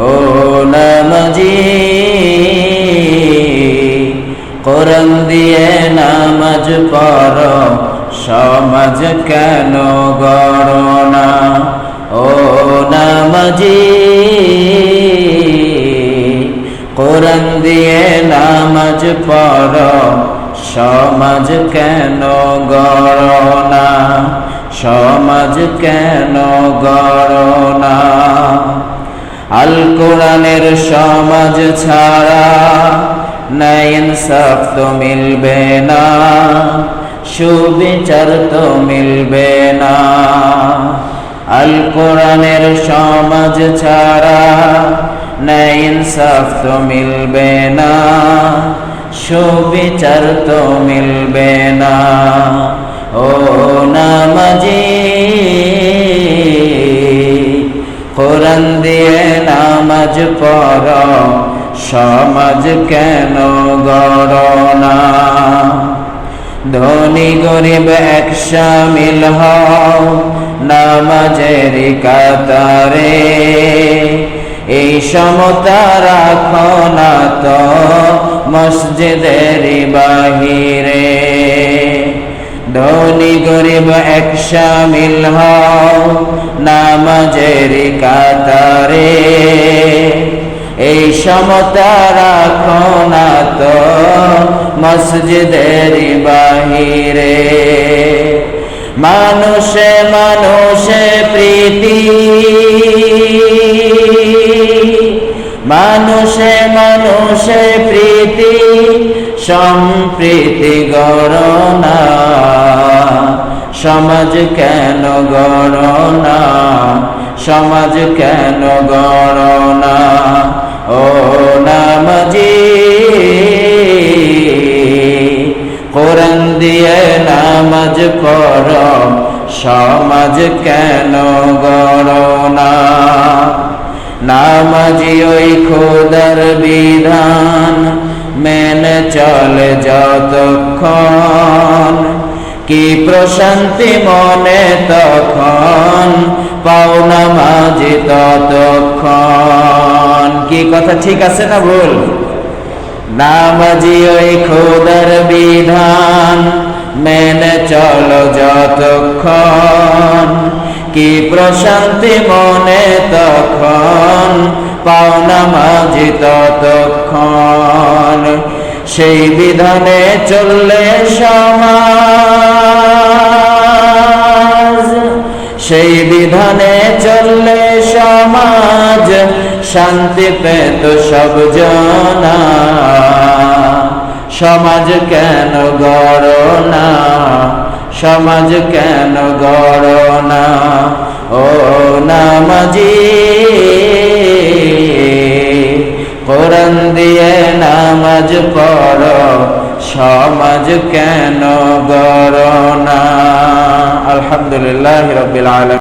ও নামাজি কোরআন দিয়ে নামাজ পড়ো, সমাজ কেন গড়ো না? ও নামাজি কোরআন দিয়ে নামাজ পড়ো, সমাজ কেন গড়ো না? সমাজ কেন গড়ো না? আল কোরআনের সমাজ ছাড়া না ইনসাফ তো মিলবে না, সুবিচার তো মিলবে না। আল কোরআনের সমাজ ছাড়া না ইনসাফ তো মিলবে না, সুবিচার তো মিলবে না। ও নামাজি কোরআন দিয়ে নামাজ পড়ো, সমাজ কেন গড়ো না? ধনী গরিব এক শামিল হও নামাজের কাতারে, এই সমতা রাখো না তো মসজিদের বাহিরে। ধনী গরিব এক শামিল হও নামাজের কাতারে, এই সমতা রাখো না তো মসজিদের বাহিরে। মানুষে মানুষে প্রীতি, মানুষে মানুষে প্রীতি, সম্প্রীতি গড়ো না, সমাজ কেন গড়ো না? সমাজ কেন গড়ো না? ও নামাজি কোরআন দিয়ে নামাজ পড়ো, সমাজ কেন গড়ো না? নামাজি ওই খোদার বিধান মেনে চলে যতক্ষণ, কি প্রশান্তি মনে তখন পাও নামাজি ততক্ষণ। কি কথা ঠিক আছে না ভুল? নামাজি ওই খোদার বিধান মেনে চলো যতক্ষণ, কি প্রশান্তি মনে তখন পাও নামাজি ততক্ষণ। সেই বিধানে চললে সমাজ, সেই বিধানে চললে সমাজ, শান্তি পেত সব জনা। সমাজ কেন গড়ো না? সমাজ কেন গড়ো না? ও নামাজি কোরআন দিয়ে নামাজ পড়ো, সমাজ কেন গড়ো না? আলহামদুলিল্লাহি রাব্বিল আলামিন।